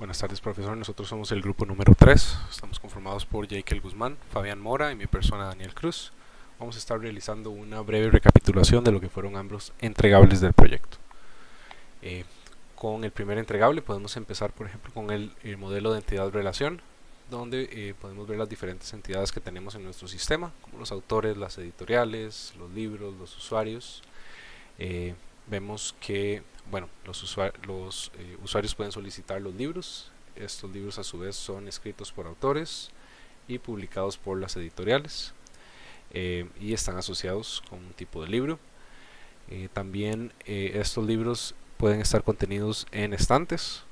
Buenas tardes, profesor. Nosotros somos el grupo número 3. Estamos conformados por Jekyll Guzmán, Fabián Mora y mi persona Daniel Cruz. Vamos a estar realizando una breve recapitulación de lo que fueron ambos entregables del proyecto. Eh, con el primer entregable podemos empezar, por ejemplo, con el modelo de entidad-relación, donde podemos ver las diferentes entidades que tenemos en nuestro sistema, como los autores, las editoriales, los libros, los usuarios. Vemos que los usuarios pueden solicitar los libros. Estos libros a su vez son escritos por autores y publicados por las editoriales, y están asociados con un tipo de libro. También estos libros pueden estar contenidos en estantes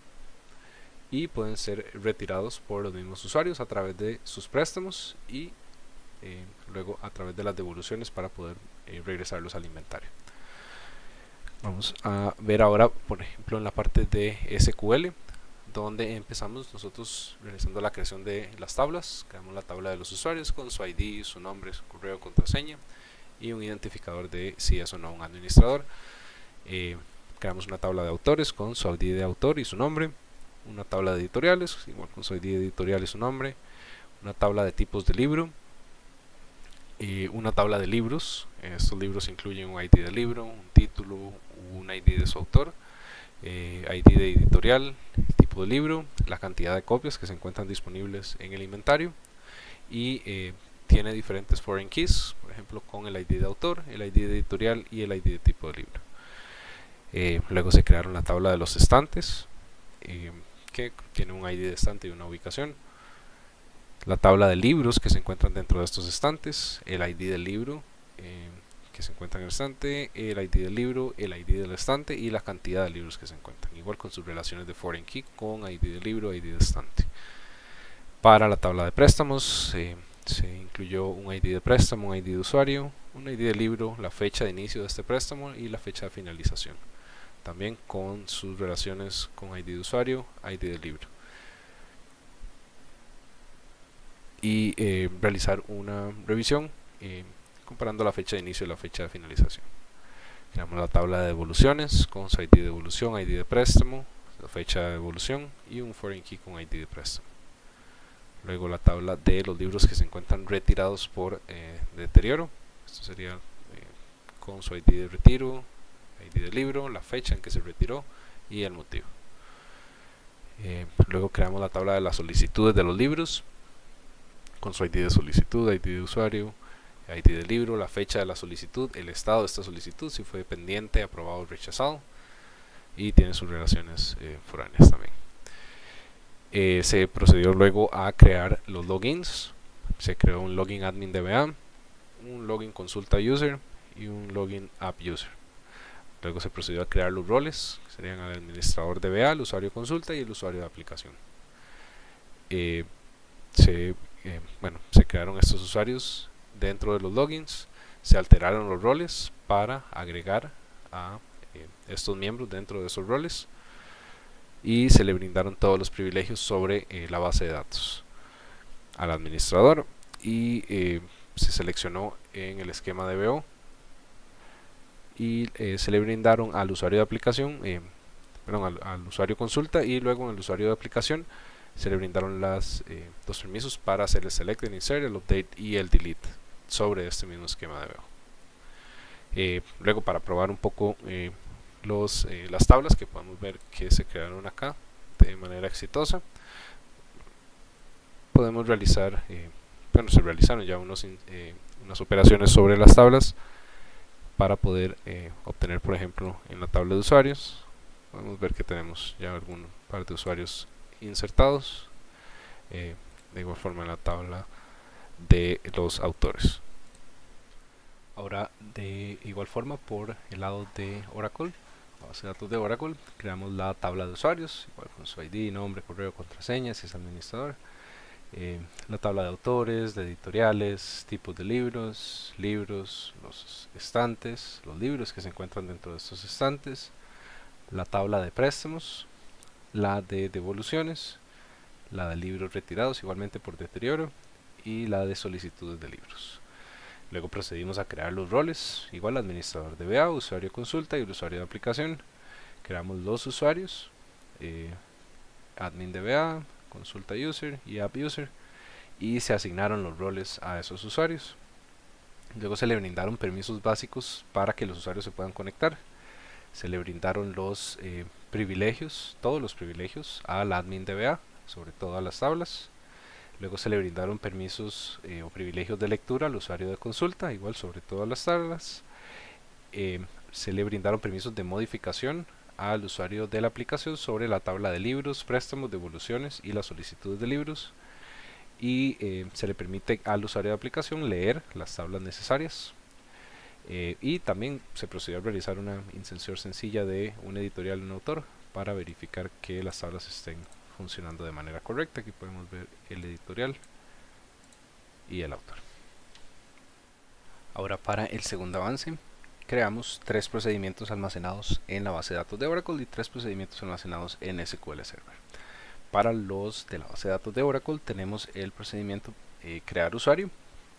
y pueden ser retirados por los mismos usuarios a través de sus préstamos y luego a través de las devoluciones para poder regresarlos al inventario. Vamos a ver ahora, por ejemplo, en la parte de SQL, donde empezamos nosotros realizando la creación de las tablas. Creamos la tabla de los usuarios con su ID, su nombre, su correo, contraseña y un identificador de si es o no un administrador. Creamos una tabla de autores con su ID de autor y su nombre, una tabla de editoriales igual con su ID editorial y su nombre, una tabla de tipos de libro, una tabla de libros. Estos libros incluyen un ID de libro, un título, un ID de su autor, ID de editorial, tipo de libro, la cantidad de copias que se encuentran disponibles en el inventario y tiene diferentes foreign keys, por ejemplo con el ID de autor, el ID de editorial y el ID de tipo de libro. Luego se crearon la tabla de los estantes, que tiene un ID de estante y una ubicación, la tabla de libros que se encuentran dentro de estos estantes, el ID del libro que se encuentra en el estante, el ID del libro, el ID del estante y la cantidad de libros que se encuentran, igual con sus relaciones de foreign key con ID del libro, ID de estante. Para la tabla de préstamos se incluyó un ID de préstamo, un ID de usuario, un ID de libro, la fecha de inicio de este préstamo y la fecha de finalización, también con sus relaciones con ID de usuario, ID de libro. Y realizar una revisión comparando la fecha de inicio y la fecha de finalización. Creamos la tabla de devoluciones con su ID de devolución, ID de préstamo, la fecha de devolución y un foreign key con ID de préstamo. Luego la tabla de los libros que se encuentran retirados por deterioro. Esto sería con su ID de retiro, ID del libro, la fecha en que se retiró y el motivo. Luego creamos la tabla de las solicitudes de los libros con su ID de solicitud, ID de usuario, ID del libro, la fecha de la solicitud, el estado de esta solicitud, si fue pendiente, aprobado o rechazado, y tiene sus relaciones foráneas también. Se procedió luego a crear los logins. Se creó un login admin DBA, un login consulta user y un login app user. Luego se procedió a crear los roles, que serían el administrador DBA, el usuario consulta y el usuario de aplicación. Se crearon estos usuarios dentro de los logins, se alteraron los roles para agregar a estos miembros dentro de esos roles y se le brindaron todos los privilegios sobre la base de datos al administrador y se seleccionó en el esquema de DBO y se le brindaron al usuario de aplicación, al usuario consulta, y luego en el usuario de aplicación se le brindaron los permisos para hacer el select, el insert, el update y el delete sobre este mismo esquema de DBO. Luego, para probar un poco las tablas que podemos ver que se crearon acá de manera exitosa, podemos realizar, se realizaron ya unas operaciones sobre las tablas para poder obtener, por ejemplo, en la tabla de usuarios, podemos ver que tenemos ya algún par de usuarios insertados, de igual forma en la tabla de los autores. Ahora, de igual forma, por el lado de Oracle, base de datos de Oracle, creamos la tabla de usuarios, igual con su ID, nombre, correo, contraseña, si es administrador, la tabla de autores, de editoriales, tipos de libros, los estantes, los libros que se encuentran dentro de estos estantes, la tabla de préstamos, la de devoluciones, la de libros retirados igualmente por deterioro y la de solicitudes de libros. Luego procedimos a crear los roles, igual administrador DBA, usuario consulta y el usuario de aplicación. Creamos los usuarios, admin DBA, consulta user y app user, y se asignaron los roles a esos usuarios. Luego se le brindaron permisos básicos para que los usuarios se puedan conectar. Se le brindaron los privilegios, todos los privilegios al admin DBA sobre todas las tablas. Luego se le brindaron permisos o privilegios de lectura al usuario de consulta, igual sobre todas las tablas. Se le brindaron permisos de modificación al usuario de la aplicación sobre la tabla de libros, préstamos, devoluciones y las solicitudes de libros. Y se le permite al usuario de aplicación leer las tablas necesarias. Y también se procedió a realizar una inserción sencilla de un editorial y un autor para verificar que las tablas estén funcionando de manera correcta. Aquí podemos ver el editorial y el autor. Ahora, para el segundo avance, creamos 3 procedimientos almacenados en la base de datos de Oracle y 3 procedimientos almacenados en SQL Server. Para los de la base de datos de Oracle tenemos el procedimiento crear usuario.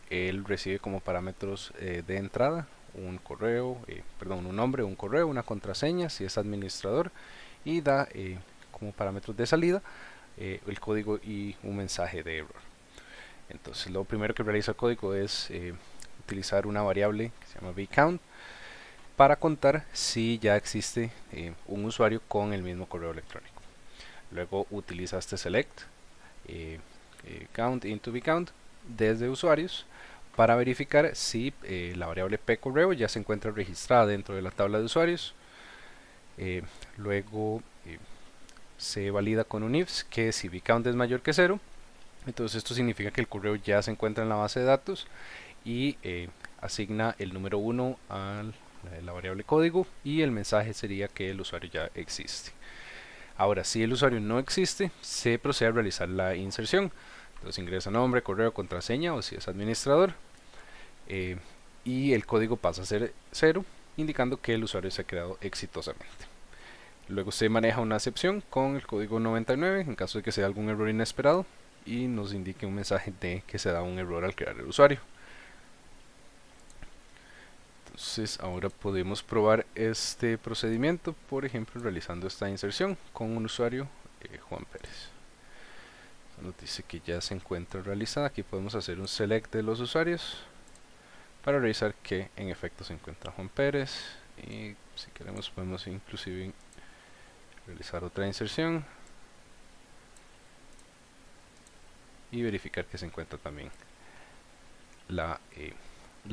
Él recibe como parámetros de entrada un correo, un nombre, un correo, una contraseña si es administrador, y da como parámetros de salida el código y un mensaje de error. Entonces lo primero que realiza el código es utilizar una variable que se llama vCount para contar si ya existe un usuario con el mismo correo electrónico. Luego utiliza este select count into vCount desde usuarios para verificar si la variable pcorreo ya se encuentra registrada dentro de la tabla de usuarios. Luego se valida con un if que si vCount es mayor que 0, entonces esto significa que el correo ya se encuentra en la base de datos, y asigna el número 1 a la variable código, y el mensaje sería que el usuario ya existe. Ahora, si el usuario no existe, se procede a realizar la inserción. Entonces ingresa nombre, correo, contraseña o si es administrador, y el código pasa a ser 0, indicando que el usuario se ha creado exitosamente. Luego se maneja una excepción con el código 99 en caso de que sea algún error inesperado y nos indique un mensaje de que se da un error al crear el usuario. Entonces ahora podemos probar este procedimiento, por ejemplo realizando esta inserción con un usuario, Juan Pérez. Nos dice que ya se encuentra realizada. Aquí podemos hacer un select de los usuarios para revisar que en efecto se encuentra Juan Pérez, y si queremos podemos inclusive realizar otra inserción y verificar que se encuentra también la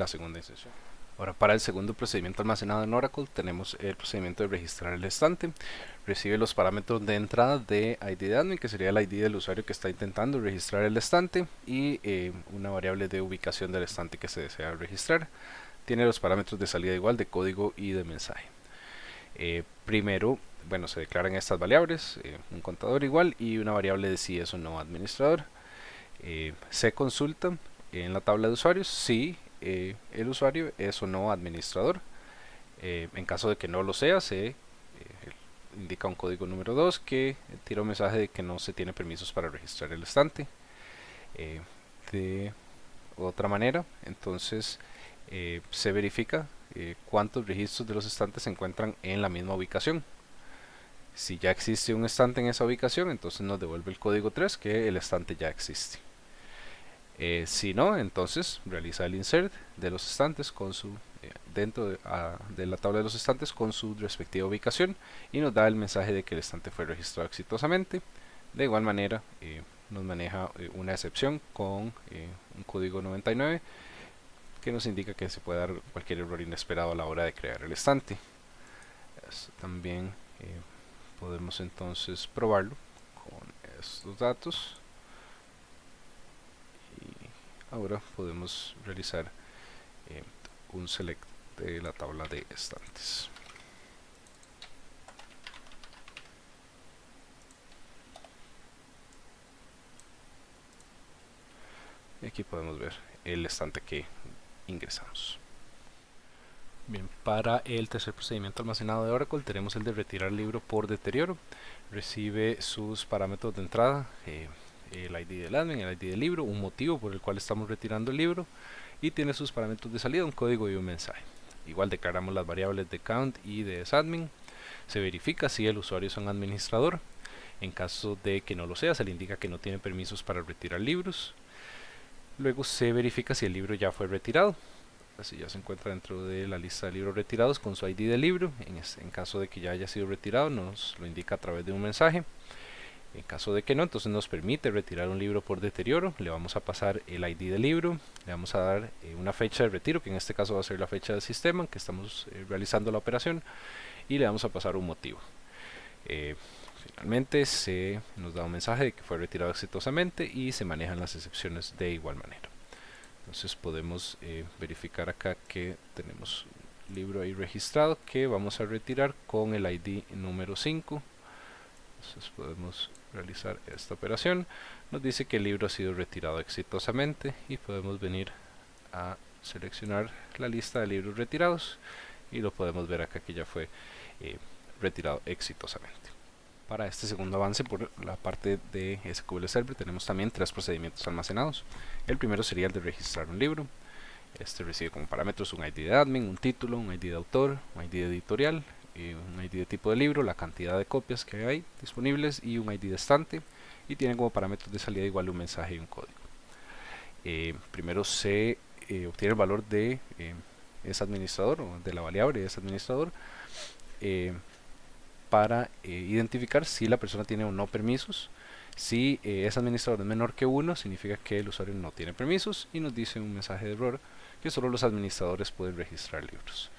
segunda inserción. Ahora, para el segundo procedimiento almacenado en Oracle tenemos el procedimiento de registrar el estante. Recibe los parámetros de entrada de ID de admin, que sería el ID del usuario que está intentando registrar el estante, y una variable de ubicación del estante que se desea registrar. Tiene los parámetros de salida igual de código y de mensaje. Primero, se declaran estas variables, un contador igual y una variable de si es o no administrador. Se consulta en la tabla de usuarios si el usuario es o no administrador. En caso de que no lo sea, se indica un código número 2 que tira un mensaje de que no se tiene permisos para registrar el estante. De otra manera, entonces se verifica cuántos registros de los estantes se encuentran en la misma ubicación. Si ya existe un estante en esa ubicación, entonces nos devuelve el código 3 que el estante ya existe. Si no, entonces realiza el insert de los estantes con su dentro de la tabla de los estantes con su respectiva ubicación, y nos da el mensaje de que el estante fue registrado exitosamente. De igual manera nos maneja una excepción con un código 99 que nos indica que se puede dar cualquier error inesperado a la hora de crear el estante. También podemos entonces probarlo con estos datos. Ahora podemos realizar un select de la tabla de estantes. Y aquí podemos ver el estante que ingresamos. Bien, para el tercer procedimiento almacenado de Oracle tenemos el de retirar el libro por deterioro. Recibe sus parámetros de entrada, el ID del admin, el ID del libro, un motivo por el cual estamos retirando el libro, y tiene sus parámetros de salida, un código y un mensaje. Igual declaramos las variables de count y de sadmin. Se verifica si el usuario es un administrador, En caso de que no lo sea, se le indica que no tiene permisos para retirar libros. Luego se verifica si el libro ya fue retirado. Así ya se encuentra dentro de la lista de libros retirados con su ID del libro. En caso de que ya haya sido retirado, nos lo indica a través de un mensaje. En caso de que no, entonces nos permite retirar un libro por deterioro. Le vamos a pasar el ID del libro, le vamos a dar una fecha de retiro, que en este caso va a ser la fecha del sistema en que estamos realizando la operación, y le vamos a pasar un motivo. Finalmente se nos da un mensaje de que fue retirado exitosamente y se manejan las excepciones de igual manera. Entonces podemos verificar acá que tenemos un libro ahí registrado que vamos a retirar con el ID número 5. Entonces podemos realizar esta operación. Nos dice que el libro ha sido retirado exitosamente y podemos venir a seleccionar la lista de libros retirados y lo podemos ver acá que ya fue retirado exitosamente. Para este segundo avance por la parte de SQL Server tenemos también 3 procedimientos almacenados. El primero sería el de registrar un libro. Este recibe como parámetros un ID de admin, un título, un ID de autor, un ID de editorial, un ID de tipo de libro, la cantidad de copias que hay disponibles y un ID de estante, y tienen como parámetros de salida igual un mensaje y un código. Primero se obtiene el valor de ese administrador o de la variable de ese administrador para identificar si la persona tiene o no permisos. Si ese administrador es menor que 1, significa que el usuario no tiene permisos y nos dice un mensaje de error que solo los administradores pueden registrar libros.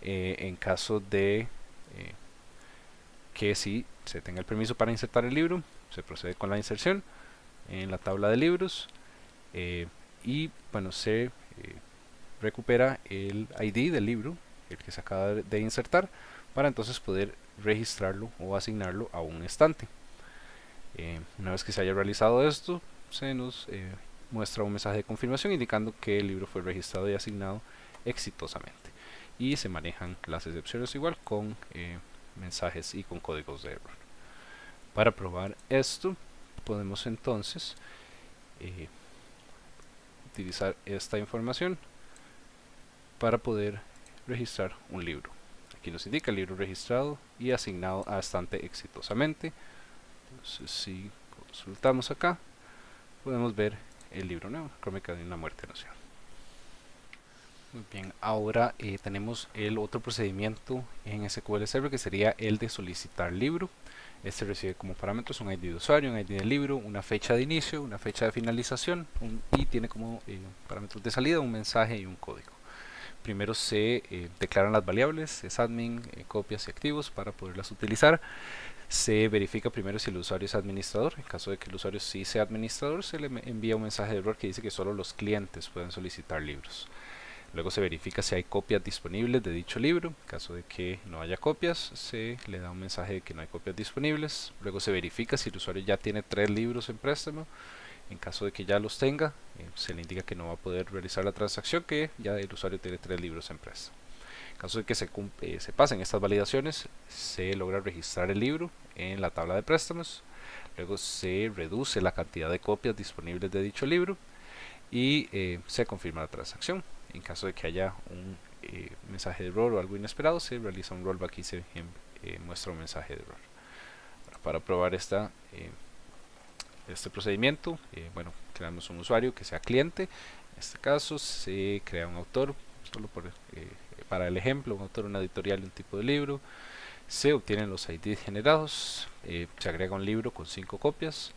En caso de que sí se tenga el permiso para insertar el libro, se procede con la inserción en la tabla de libros y bueno, se recupera el ID del libro, el que se acaba de insertar, para entonces poder registrarlo o asignarlo a un estante. Una vez que se haya realizado esto, se nos muestra un mensaje de confirmación indicando que el libro fue registrado y asignado exitosamente, y se manejan las excepciones igual con mensajes y con códigos de error. Para probar esto podemos entonces utilizar esta información para poder registrar un libro. Aquí nos indica el libro registrado y asignado a estante exitosamente. Entonces si consultamos acá podemos ver el libro nuevo, Crónica de una muerte anunciada. Muy bien, ahora tenemos el otro procedimiento en SQL Server que sería el de solicitar libro. Este recibe como parámetros un ID de usuario, un ID de libro, una fecha de inicio, una fecha de finalización y tiene como parámetros de salida un mensaje y un código. Primero se declaran las variables, es admin, copias y activos para poderlas utilizar. Se verifica primero si el usuario es administrador. En caso de que el usuario sí sea administrador, se le envía un mensaje de error que dice que solo los clientes pueden solicitar libros. Luego se verifica si hay copias disponibles de dicho libro. En caso de que no haya copias, se le da un mensaje de que no hay copias disponibles. Luego se verifica si el usuario ya tiene 3 libros en préstamo. En caso de que ya los tenga, se le indica que no va a poder realizar la transacción, que ya el usuario tiene 3 libros en préstamo. En caso de que se pasen estas validaciones, se logra registrar el libro en la tabla de préstamos. Luego se reduce la cantidad de copias disponibles de dicho libro y se confirma la transacción. En caso de que haya un mensaje de error o algo inesperado, se realiza un rollback y se muestra un mensaje de error. Para probar este procedimiento, bueno, creamos un usuario que sea cliente. En este caso se crea un autor, solo para el ejemplo, un autor, una editorial y un tipo de libro. Se obtienen los IDs generados, se agrega un libro con 5 copias.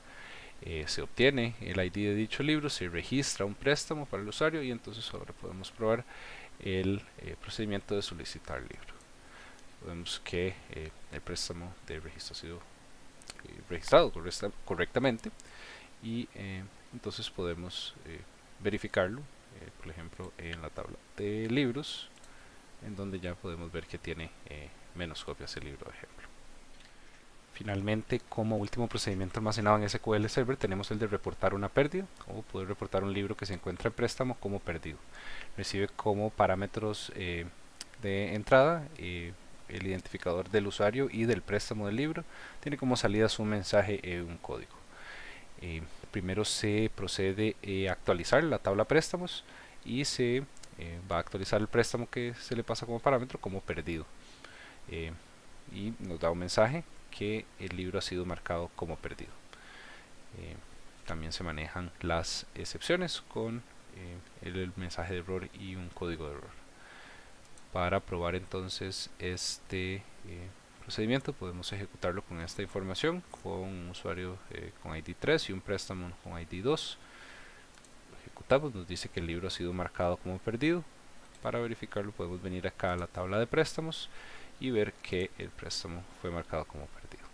Se obtiene el ID de dicho libro, se registra un préstamo para el usuario y entonces ahora podemos probar el procedimiento de solicitar el libro. Vemos que el préstamo de registro ha sido registrado correctamente y entonces podemos verificarlo, por ejemplo en la tabla de libros, en donde ya podemos ver que tiene menos copias el libro, de ejemplo. Finalmente, como último procedimiento almacenado en SQL Server, tenemos el de reportar una pérdida o poder reportar un libro que se encuentra en préstamo como perdido. Recibe como parámetros de entrada el identificador del usuario y del préstamo del libro. Tiene como salidas un mensaje y un código. Primero se procede a actualizar la tabla préstamos y se va a actualizar el préstamo que se le pasa como parámetro como perdido. Y nos da un mensaje que el libro ha sido marcado como perdido. También se manejan las excepciones con el mensaje de error y un código de error. Para probar entonces este procedimiento podemos ejecutarlo con esta información, con un usuario con ID 3 y un préstamo con ID 2. Lo ejecutamos, nos dice que el libro ha sido marcado como perdido. Para verificarlo podemos venir acá a la tabla de préstamos y ver que el préstamo fue marcado como perdido.